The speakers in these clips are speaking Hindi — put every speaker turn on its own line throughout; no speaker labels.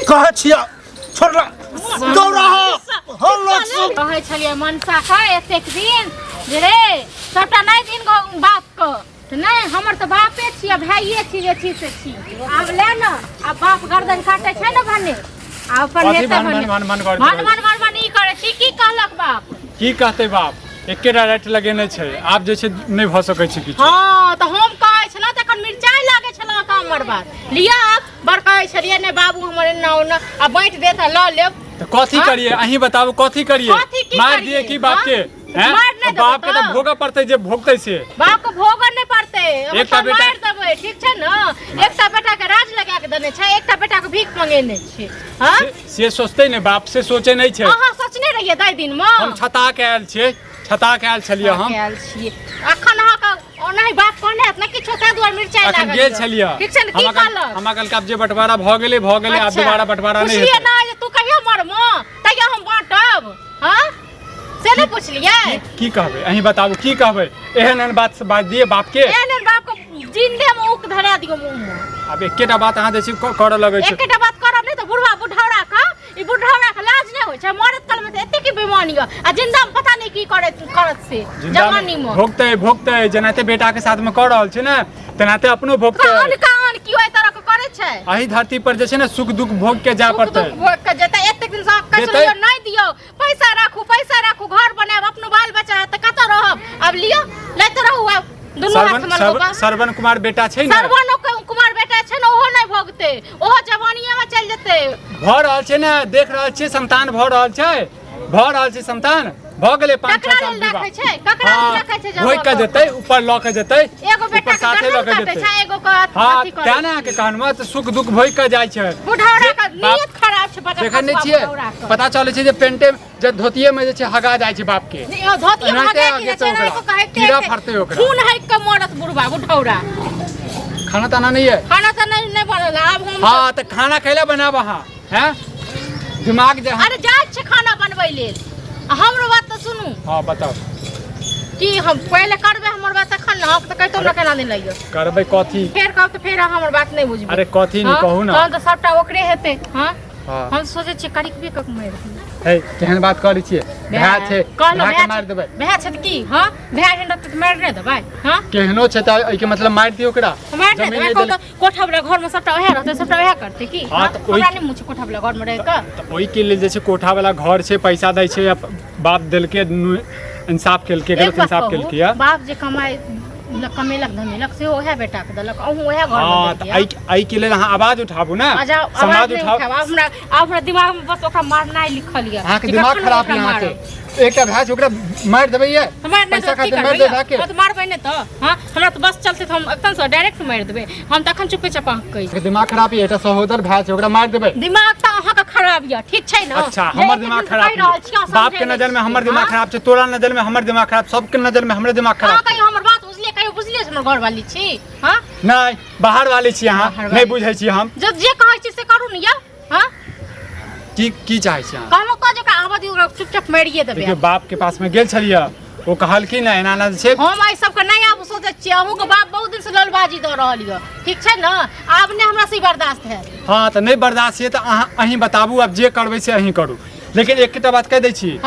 कहे छिया छोड़ला दौड़ा
कहे छलिए मनसा का एतेक दिन जे रे सबटा नहीं दिन बाप को नहीं हमर तो बापे छी भाइये छी जे छी से छी आब ले न अब बाप गर्दन काटे छै न भने आ अपन नेता मन ई करे छी की कहलक बाप
की कहते बाप एकेटा राइट लगेने छै आब जे छै नहीं भ सकै छै किछ
हां त हम कहै छला तखन मिर्चाई लागे छला का हमर बात लिया बड़ कहै छलिए ने बाबू हमर नाउ न आ बांट दे त ल लेब
त कथि करिए अहीं बताबू कथि करिए मार दिए की बाप के हैं बाप के त भोगा पड़ते जे भोगतै से
बाप को भोगा नहीं पड़ते
एकटा बेटा
मार देबै ठीक छै न एकटा बेटा के राज लगा के देने छै एकटा बेटा के भीख मांगेने छै हां से
सोचते ने बाप से सोचे नहीं छै
अहाँ सोचने रहिए दाई दिन में
हम छता के आयल छियै छता के आयल छलिए हम
आयल छियै अखन अहाँ का ओनाही बाप कहने हत न कि छोटा दुआर मिर्चाई लागल
अखन गेल छलिए
ठीक छै न की कहलक
हम कल का जे बंटवारा भ गेलै आब दोबारा बंटवारा नहीं
हेतै ना जे तू कहियो मरमो तइया हम बांटब हां से नहीं पूछलिए
की कहबै अहीं बताबू की कहबै एहन बात दिए बाप के
एहन बाप को जिंदे में उक धरा दियो मुंह में
अब एकेटा बात अहाँ जे करऽ लगै छै
एकेटा बात करब नहीं त बुढ़वा बुढ़ौरा का ई बुढ़ौरा का लाज नहीं होय छै मरत काल में एते की बेईमानी आ जिंदा में पता नहीं की करत से जवानी में
भोगतै जेनाते बेटा के साथ में कर रहल छै न तेनाते अपनो भोगतै
कान की ओइ तरह के करे छै
अही धरती पर जे छै न सुख दुख भोग के जा पड़तै
भोग के जेतै एते दिन से कचलियो नहीं दियो पैसा राखू घर बनाब अपनो बाल बच्चा त कत रहब अब लियो लैत रहू
सरवन कुमार बेटा छै न
सरवन कुमार बेटा छै न ओहो नहीं भोगते ओहो जवानीए में चल जेतै
भ रहल छै न देख रहल छी संतान भ रहल छै संतान भ गेलै 5-6 साल
रखै छै ककरा रखै छै
होय के जेतै ऊपर ल के जेतै
एगो बेटा साथे ल के जेतै एगो का
अथी करे हां तेना के कहनवा त सुख दुख भई के जाय छै
बुढ़ौरा का नियत खराब छै
देखै नै छियै पता चलै छै जे पेंटे जे धोतिये में जे छै हगा जाय छै बाप के
धोतिये में हगा के छै को कहे
कीड़ा फरते ओकरा
खून है के मरत बुढ़वा बुढ़ौरा
खाना ताना नहीं है
खाना त नहीं बनल अब हम
हां त खाना खैला बनाब अहाँ हैं दिमाग जे
अरे जाय छै खाना बनबै लेल हमरो बात तो सुनू
हां बताओ
कि हम पहले करबे हमर बात तखन न त कहतो न केना दिन लइयो
करबै कथि
फेर कहब त फेर हमर बात नहीं बुझबे
अरे कथि नहीं कहू ना
तहन त सबटा ओकरे हेतै हां हम सोचे छी करिकबे कक मार
हे केहन बात करै छियै भै छै
कहलो
के मार देबै
भै छै त की हां भै हेन त मार नै देबै हां
केहनो छै त एके मतलब मार दियो ओकरा
जमीन दे कोठा वाला घर में सबटा ओहे रहतै सबटा ओहे करतै की
हां त ओइ
नहीं मुछ कोठा वाला घर में रह के
त ओइ के लेल जे छै कोठा वाला घर छै पैसा दै छै बाप देल के इंसाफ केलके गलत इंसाफ केलके
बाप जे कमेलक धमेलक से ओहे बेटा के देलक अहू ओहे घर में दे
हां आई के लेल अहाँ आवाज उठाबू ना समाज उठाओ
हमरा दिमाग में बस ओकरा मारनाइ लिखल ये
अहाँ के दिमाग खराब है अहाँ के एकटा भैंस ओकरा मार देबै ये पैसा खातिर मार देबै के
तो मारबै नै त हां हमरा तो बस चलते हम एकदम से डायरेक्ट मार देबै हम तखन चुपे चापा कहि
दिमाग खराब है एटा सहोदर भैंस ओकरा मार देबै
दिमाग त अहाँ का खराब ये ठीक छै न
अच्छा हमर दिमाग खराब है बाप के नजर में हमर दिमाग खराब छै तोरा नजर में हमर दिमाग खराब सबके नजर में हमरे दिमाग खराब
कहियो हमर बात कहियो बुझलिए हमर घर वाली छी हां
नहीं बाहर वाली छी अहाँ नहीं बुझै छी हम
जे कहै छी से करू न या हां
की चाहै छी अहाँ
कहलो क जका आवादी ओकरा चुपचाप मारिए देबै
देखियो बाप के पास में गेल छलिए ओ कहल कि ना एना ना छै
हम आई सब के नहीं आब सोचै छी अहू के बाप बहुत दिन से ललबाजी द रहल य ठीक छै न आब ने हमरा से बर्दाश्त है
हां त नहीं बर्दाश्त है त अहीं बताबू अब जे करबै से अहीं करू लेकिन एकटा बात कह दै छी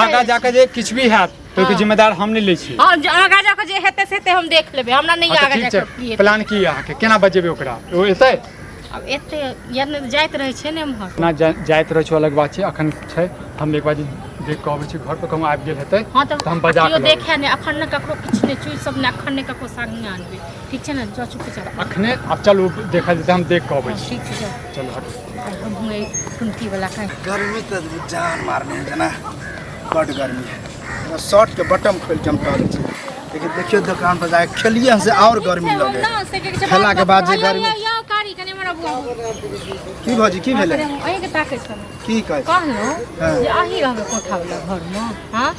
आगा जाके जे किछ भी हैत तो के जिम्मेदार हम नहीं लै छी
हां आगा जाके जे हेतै से हम देख लेबै हमरा नहीं आगा जाके
प्लान की अहाँ के केना बजेबै ओकरा ओ एतै
अब एते यानी जाइत रहै छै ने हमर
ना जाइत रहै छै अलग बात छै अखन छै हम एक बार देख के आबै छी घर पर कहूं आबि गेल हेतै
त हम बजा के देखे ने अखन न ककरो किछ ने चुई सब ने अखन ने ककरो संग आनबे ठीक छै ने जो चुप चाप
अखने अब चल देखा जेतै हम देख के आबै छी
ठीक छै
चल हट
हम हुए टुंटी वाला खाए
गर्मी तो जान मारने है ना बड़ गर्मी है शर्ट के बटन खोल के हम टहल छी लेकिन देखियो दुकान पर जाके खेलिए से और गर्मी लगे खेला के बाद जे गर्मी की भौजी की भेले
अहीं के ताके छ
की
कहलो जे अहीं रहबे कोठा वाला घर में हां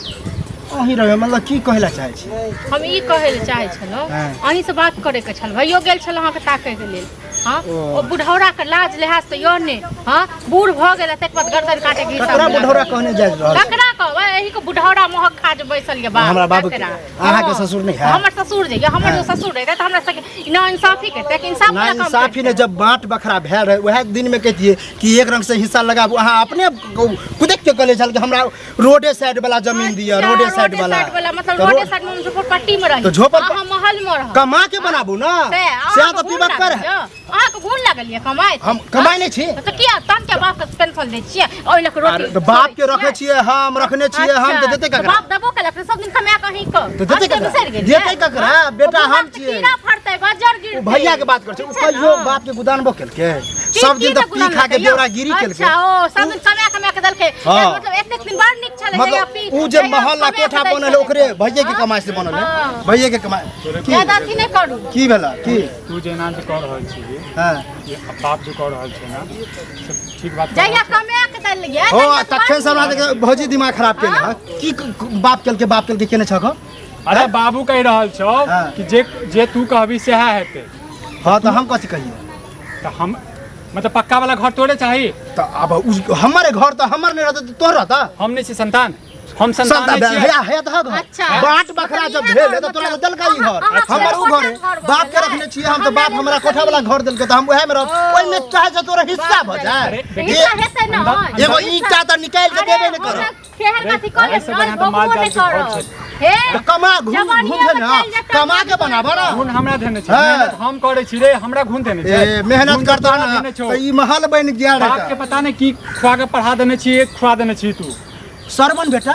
अहीं रहबे मतलब की कहला चाहे छी
हम ई कहै ले चाहे छलो अहीं से बात करे के छल भइयो गेल छल अहाँ के ताके के लेल हां ओ बुढ़ौरा के लाज लिहाज त यो ने हां बूढ़ भ गेल तक बाद गर्दन काटे के
ककरा बुढ़ौरा कहने जाय रहल
ककरा कहबै यही को बुढ़ौरा मोह खा जे बैसल ये बाप
हमरा बाबू अहाँ के ससुर नहीं है
हमर ससुर जे हमर जो ससुर रहे त हमरा सके ना इंसाफी करते कि इंसाफ
ना इंसाफी ने जब बांट बखरा भेल रहे वह दिन में कहतिए कि एक रंग से हिस्सा लगाबू अहाँ अपने कुदेक के कले चल के हमरा रोडे साइड वाला जमीन दिया रोडे साइड वाला
मतलब रोडे साइड में झोपड़पट्टी में रही
तो झोपड़
अहाँ महल में रह
कमा के बनाबू ना से तो पीबा कर
अहाँ के घून लागल ये कमाई
हम कमाई नहीं छी
तो किया तन के बाप के पेंशन दे छिए ओइ लक रोटी
तो बाप के रखे छिए हम रखने छिए हम तो देते ककरा
बाप दबो के लक सब दिन कमा कहीं क
तो देते ककरा देते ककरा बेटा हम छिए
कीड़ा फड़तै बजर गिर
भैया के बात कर छै कहियो बाप के गुदानबो केल के सब दिन तो पी खा के देवरा गिरी केल के
अच्छा ओ सब दिन कमा के दल के मतलब एते दिन बड़ निक छले या पी
उ जे महल्ला कोठा बनल ओकरे भैया के कमाई से बनल है भैया के कमाई
ज्यादा थी नहीं करू
की भेला की
तू जे नाम कह रहल छी
हां
ये बाप जो कह रहल छै ना सब ठीक बात
जइया कमा के दल गे
हो तखन से हमरा भौजी दिमाग खराब केले की बाप केल के केने छक
अरे बाबू कह रहल छौ कि जे तू कहबी से हेते
हां तो हम कथि कहिए
तो हम मतलब पक्का वाला घर तोड़े चाहिए
तो अब हमारे घर तो हमर नहीं रहता तो तोर रहता
हम नहीं छी संतान हम संतान नहीं छी
है तो घर बांट बखरा जब भेल तो तोरा दल का ही घर हमर उ घर बाप के रखने छी हम तो बाप हमरा कोठा वाला घर देल के तो हम ओहे में रह ओइ में चाहे जो तोरा हिस्सा भ जाए
हिस्सा हेतै ना
एगो ईटा तो निकाल के देबे न कर
केहन कथि कर बबुओ नहीं कर हे
तो कमा घूम ना कमा के बनाबो ना
घून हमरा देने छै मेहनत हम करे छी रे हमरा घून देने छै
ए मेहनत करता ना तो ई महल बन गया रे
बाप के पता नहीं की खुआ के पढ़ा देने छी एक खुआ देने छी तू
सरवन बेटा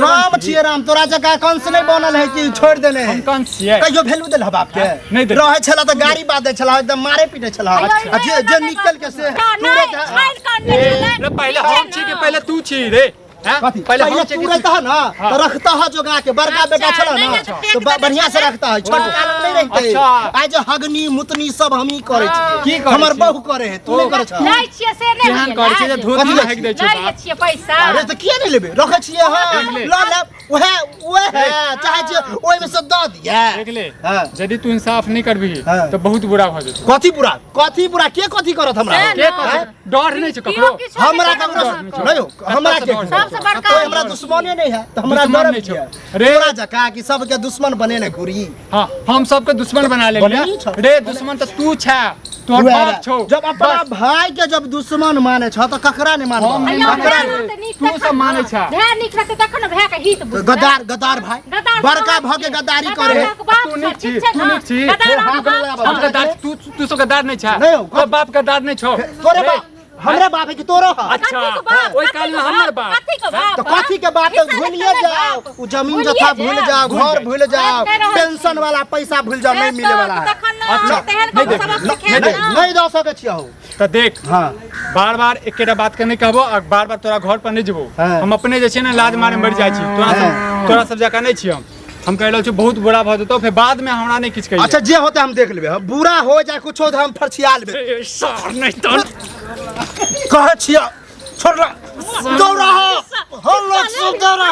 राम छिए राम तोरा जका कंस नहीं बनल है कि छोड़ देने
हम कंस छिए
कहियो भेलू देल बाप के
नहीं दे
रहे छला त गाड़ी बादे छला एकदम मारे पीटे छला जे निकल के से
रे पहले हम छी के पहले तू छी रे
पहले हम तू रहता है ना तो रखता है जोगा के बड़का बेटा छला ना तो बढ़िया से रखता है छोट काल नहीं रहते आज हगनी मुतनी सब हम ही करे छी हमर बहू करे है तू नहीं करे छ
नहीं छिए से नहीं
केहन करे छी जे धोती हेक दे छ
नहीं छिए पैसा
अरे तो किया नहीं लेबे रखे छिए हां ल ले ओहे चाहे जे ओइ में से द दिया
देख ले यदि तू इंसाफ नहीं करबी तो बहुत बुरा भ जेतौ
कथि बुरा के कथि करत हमरा
के डर नहीं छ ककरो
हमरा ककरो नहीं हमरा के
सबसे बड़का
हमरा दुश्मने नहीं है तो हमरा डर नहीं है रे तोरा जका कि सबके दुश्मन बने ने घुरी
हां हम सबके दुश्मन बना ले रे दुश्मन तो तू छ तोर बाप छौ
जब अपना भाई के जब दुश्मन माने छ तो ककरा नहीं मानबो
ककरा तू सब माने छ
भै निक रहते तखन भै के हित बुझ
गद्दार भाई बड़का भ के गद्दारी करे
तू निक छी हम गद्दार तू सब गद्दार नहीं छ तोर बाप गद्दार नहीं छौ
तोरे बाप हमरे बाप है कि तोरो
अच्छा ओई काल में हमर बाप
तो कथि के बाप तो भूलिए जाओ उ जमीन जथा भूल जाओ घर भूल जाओ पेंशन वाला पैसा भूल जाओ नहीं मिले वाला
अच्छा
नहीं दो सके छियो
तो देख
हां
बार-बार एकेटा बात के नहीं कहबो और बार-बार तोरा घर पर नहीं जेबो हम अपने जे छै ना लाज मारे मर जाय छी तोरा सब जका नहीं छी हम कह रहल छी बहुत बुरा भ जेतो फिर बाद में हमरा नहीं किछ कहिए
अच्छा जे होते हम देख लेबे बुरा हो जाए कुछो हम फरछिया लेबे
सर नहीं तो
कह छिया छोड़ दौड़ा हो लोग सब दौड़ा